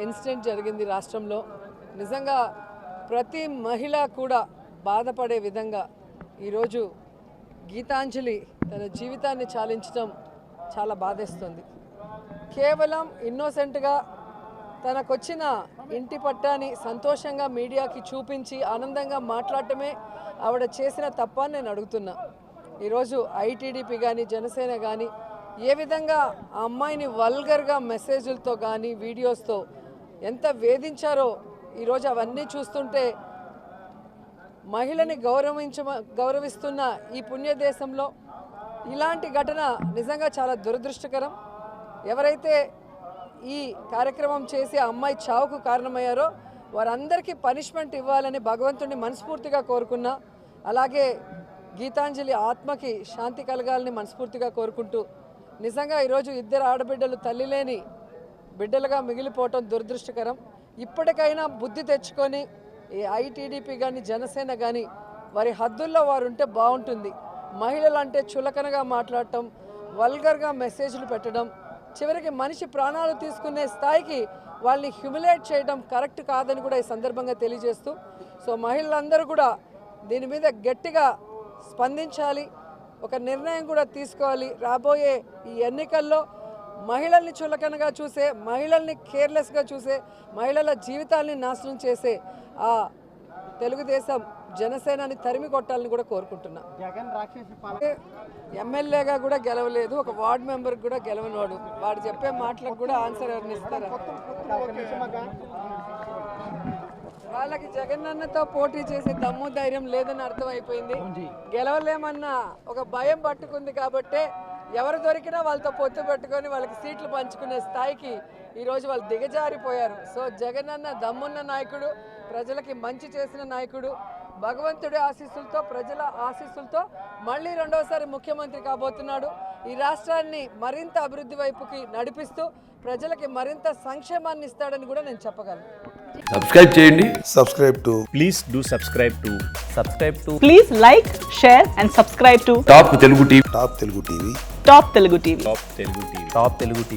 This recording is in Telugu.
ఇన్సిడెంట్ జరిగింది రాష్ట్రంలో. నిజంగా ప్రతి మహిళ కూడా బాధపడే విధంగా ఈరోజు గీతాంజలి తన జీవితాన్ని చాలించడం చాలా బాధేస్తుంది. కేవలం ఇన్నోసెంట్గా తనకొచ్చిన ఇంటి పట్టాని సంతోషంగా మీడియాకి చూపించి ఆనందంగా మాట్లాడటమే ఆవిడ చేసిన తప్ప అని నేను అడుగుతున్నా. ఈరోజు ఐటీడీపీ కానీ జనసేన కానీ ఏ విధంగా ఆ అమ్మాయిని వల్గర్గా మెసేజ్లతో కానీ వీడియోస్తో ఎంత వేధించారో ఈరోజు అవన్నీ చూస్తుంటే మహిళని గౌరవిస్తున్న ఈ పుణ్యదేశంలో ఇలాంటి ఘటన నిజంగా చాలా దురదృష్టకరం. ఎవరైతే ఈ కార్యక్రమం చేసి ఆ అమ్మాయి చావుకు కారణమయ్యారో వారందరికీ పనిష్మెంట్ ఇవ్వాలని భగవంతుడిని మనస్ఫూర్తిగా కోరుకున్నా. అలాగే గీతాంజలి ఆత్మకి శాంతి కలగాలని మనస్ఫూర్తిగా కోరుకుంటూ నిజంగా ఈరోజు ఇద్దరు ఆడబిడ్డలు తల్లి లేని బిడ్డలుగా మిగిలిపోవటం దురదృష్టకరం. ఇప్పటికైనా బుద్ధి తెచ్చుకొని ఈ ఐటీడీపీ కానీ జనసేన కానీ వారి హద్దుల్లో వారు ఉంటే బాగుంటుంది. మహిళలు అంటే చులకనగా మాట్లాడటం, వల్గర్గా మెసేజ్లు పెట్టడం, చివరికి మనిషి ప్రాణాలు తీసుకునే స్థాయికి వాళ్ళని హ్యూమిలేట్ చేయడం కరెక్ట్ కాదని కూడా ఈ సందర్భంగా తెలియజేస్తూ, సో మహిళలందరూ కూడా దీని మీద గట్టిగా స్పందించాలి, ఒక నిర్ణయం కూడా తీసుకోవాలి. రాబోయే ఈ ఎన్నికల్లో మహిళల్ని చులకనగా చూసే, మహిళల్ని కేర్లెస్గా చూసే, మహిళల జీవితాల్ని నాశనం చేసే ఆ తెలుగుదేశం జనసేనని తరిమి కొట్టాలని కూడా కోరుకుంటున్నా. ఎమ్మెల్యేగా కూడా గెలవలేదు, ఒక వార్డు మెంబర్కి కూడా గెలవనవాడు. వాడు చెప్పే మాటలకు కూడా ఆన్సర్ ఎవరిని ఇస్తారా? వాళ్ళకి జగనన్నతో పోటీ చేసే దమ్ము ధైర్యం లేదని అర్థమైపోయింది. గెలవలేమన్న ఒక భయం పట్టుకుంది కాబట్టే ఎవరు దొరికినా వాళ్ళతో పొత్తు పెట్టుకొని వాళ్ళకి సీట్లు పంచుకునే స్థాయికి ఈరోజు వాళ్ళు దిగజారిపోయారు. సో జగనన్న దమ్మున్న నాయకుడు, ప్రజలకి మంచి చేసిన నాయకుడు, భగవంతుడి ఆశీస్సులతో ప్రజల ఆశీస్సులతో మళ్ళీ రెండోసారి ముఖ్యమంత్రి కాబోతున్నాడు. ఈ రాష్ట్రాన్ని మరింత అభివృద్ధి వైపుకి నడిపిస్తూ ప్రజలకి మరింత సంక్షేమాన్ని ఇస్తాడని కూడా నేను చెప్పగలను. సబ్స్క్రైబ్ చేయండి. Please do subscribe to. Please like, share and subscribe to top Telugu TV. Top Telugu TV. Top Telugu TV.